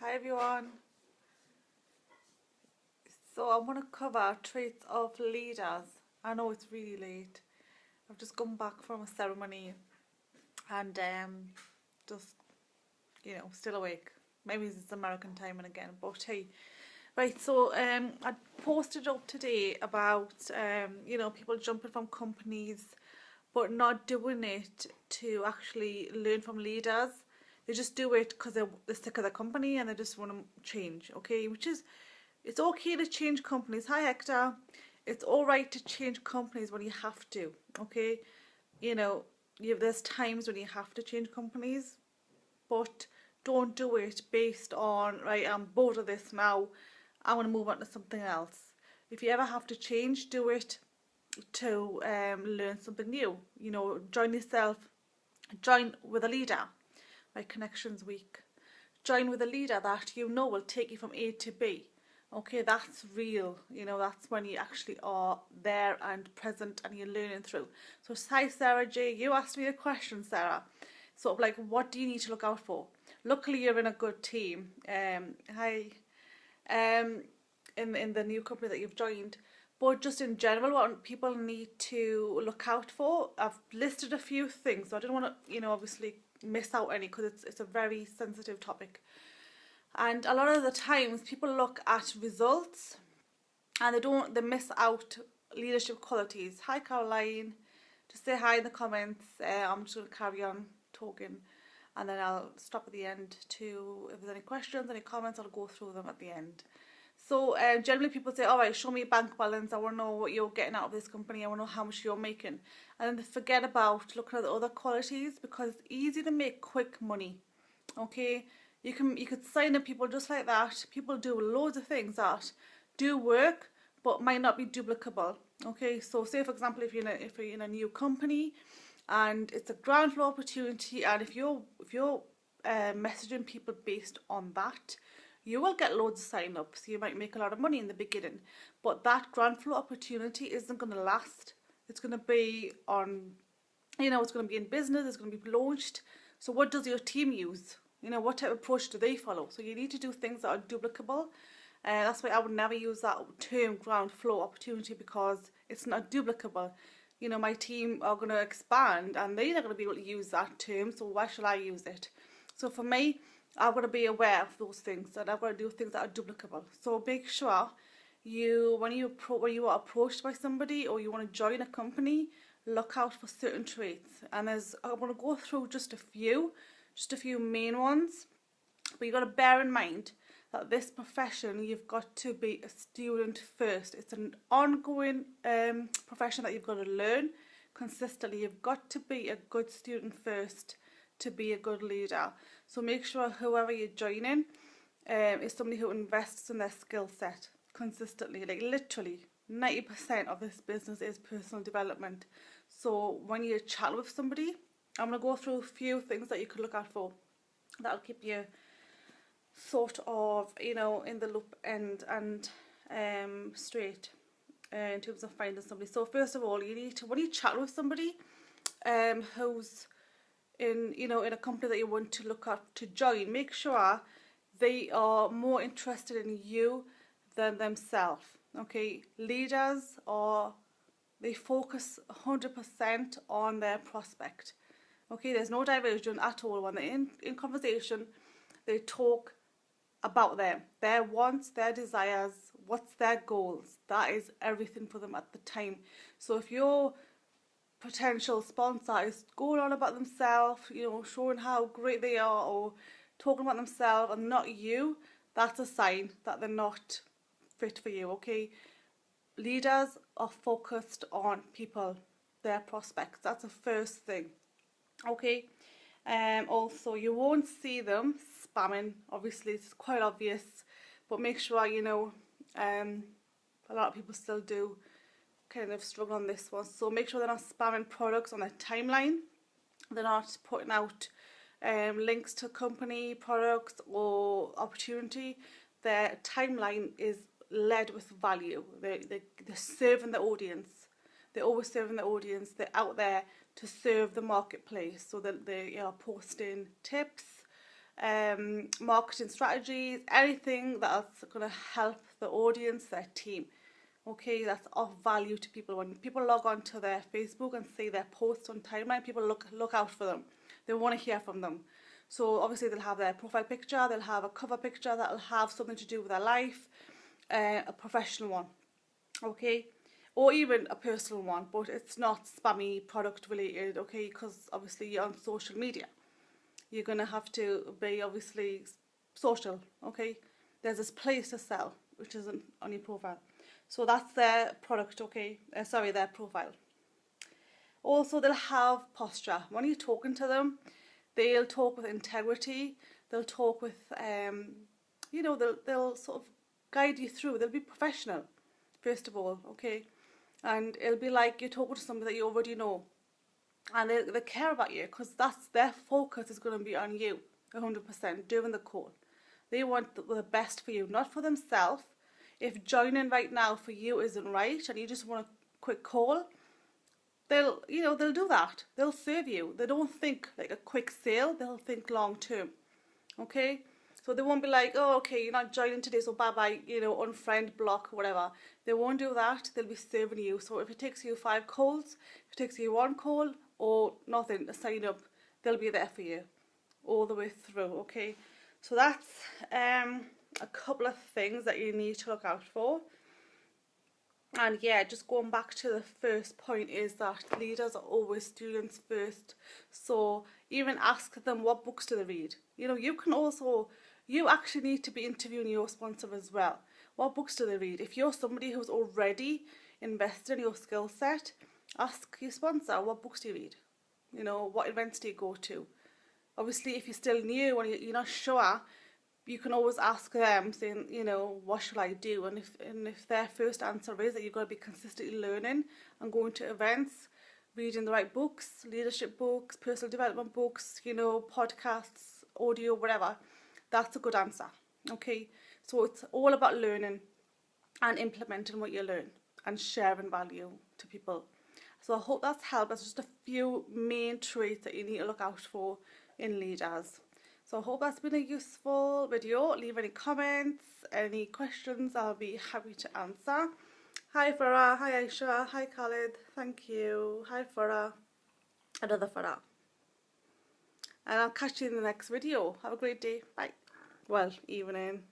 Hi everyone. So I want to cover traits of leaders. I know it's really late. I've just come back from a ceremony and just still awake. Maybe it's American timing again, but hey. Right, so I posted up today about people jumping from companies but not doing it to actually learn from leaders. They just do it because they're sick of the company and they just want to change, okay? It's okay to change companies. Hi, Hector. It's all right to change companies when you have to, okay? You know, there's times when you have to change companies, but don't do it based on, right, I'm bored of this now, I want to move on to something else. If you ever have to change, do it to learn something new. Join with a leader, like Connections Week. Join with a leader that will take you from A to B. Okay, that's real. That's when you actually are there and present and you're learning through. So, hi Sarah J, you asked me a question, Sarah. Sort of like, what do you need to look out for? Luckily, you're in a good team. Hi. In the new company that you've joined. But just in general, what people need to look out for, I've listed a few things. So I didn't want to, obviously miss out any because it's a very sensitive topic. And a lot of the times people look at results and they miss out leadership qualities. Hi Caroline, just say hi in the comments. I'm just going to carry on talking and then I'll stop at the end to, if there's any questions, any comments, I'll go through them at the end. So generally people say, all right, show me a bank balance. I want to know what you're getting out of this company. I want to know how much you're making. And then they forget about looking at the other qualities because it's easy to make quick money. Okay, you could sign up people just like that. People do loads of things that do work but might not be duplicable. Okay, so say for example, if you're in a new company and it's a ground floor opportunity, and if you're messaging people based on that, you will get loads of sign-ups. You might make a lot of money in the beginning, but that ground floor opportunity isn't going to last. It's going to be on, it's going to be in business, it's going to be launched. So what does your team use? What type of approach do they follow? So you need to do things that are duplicable. That's why I would never use that term ground floor opportunity because it's not duplicable. My team are going to expand and they're not going to be able to use that term, so why should I use it? So for me, I've got to be aware of those things and I've got to do things that are duplicable. So make sure when you are approached by somebody or you want to join a company, look out for certain traits. And I want to go through just a few main ones. But you've got to bear in mind that this profession, you've got to be a student first. It's an ongoing profession that you've got to learn consistently. You've got to be a good student first to be a good leader. So make sure whoever you're joining is somebody who invests in their skill set consistently. Like literally 90% of this business is personal development. So when you chat with somebody, I'm going to go through a few things that you could look out for that'll keep you sort of in the loop and straight in terms of finding somebody. So first of all, you need to, when you chat with somebody who's in a company that you want to look at to join, make sure they are more interested in you than themselves. Okay, leaders they focus 100% on their prospect. Okay, there's no diversion at all. When they're in conversation, they talk about them, their wants, their desires, what's their goals. That is everything for them at the time. So if your potential sponsor is going on about themselves, showing how great they are or talking about themselves and not you, that's a sign that they're not fit for you. Okay, leaders are focused on people, their prospects. That's the first thing. Okay, also you won't see them spamming. Obviously it's quite obvious, but make sure a lot of people still do kind of struggle on this one. So make sure they're not spamming products on their timeline. They're not putting out links to company products or opportunity. Their timeline is led with value. They're serving the audience. They're always serving the audience. They're out there to serve the marketplace. So that they are posting tips, marketing strategies, anything that's going to help the audience, their team. Okay, that's of value to people. When people log on to their Facebook and see their posts on timeline, people look out for them. They want to hear from them. So obviously they'll have their profile picture, they'll have a cover picture that'll have something to do with their life, a professional one, okay, or even a personal one, but it's not spammy product related, okay, because obviously you're on social media. You're going to have to be obviously social, okay. There's this place to sell, which isn't on your profile. So that's their product, okay, their profile. Also, they'll have posture. When you're talking to them, they'll talk with integrity. They'll talk with, they'll sort of guide you through. They'll be professional, first of all, okay? And it'll be like you're talking to somebody that you already know. And they care about you because that's their focus is going to be on you 100% during the call. They want the best for you, not for themselves. If joining right now for you isn't right and you just want a quick call, they'll do that. They'll serve you. They don't think like a quick sale, they'll think long term. Okay? So they won't be like, oh, okay, you're not joining today, so bye-bye, unfriend, block, whatever. They won't do that. They'll be serving you. So if it takes you 5 calls, if it takes you 1 call or nothing to sign up, they'll be there for you all the way through, okay? So that's a couple of things that you need to look out for. And yeah, just going back to the first point is that leaders are always students first. So even ask them what books do they read. You actually need to be interviewing your sponsor as well. What books do they read? If you're somebody who's already invested in your skill set, ask your sponsor, what books do you read? What events do you go to? Obviously, if you're still new and you're not sure, you can always ask them, saying, what should I do? And if their first answer is that you've got to be consistently learning and going to events, reading the right books, leadership books, personal development books, podcasts, audio, whatever, that's a good answer, okay? So it's all about learning and implementing what you learn and sharing value to people. So I hope that's helped. That's just a few main traits that you need to look out for in leaders. So I hope that's been a useful video. Leave any comments, any questions, I'll be happy to answer. Hi Farah, hi Aisha, hi Khalid, thank you. Hi Farah, another Farah. And I'll catch you in the next video. Have a great day. Bye. Well, evening.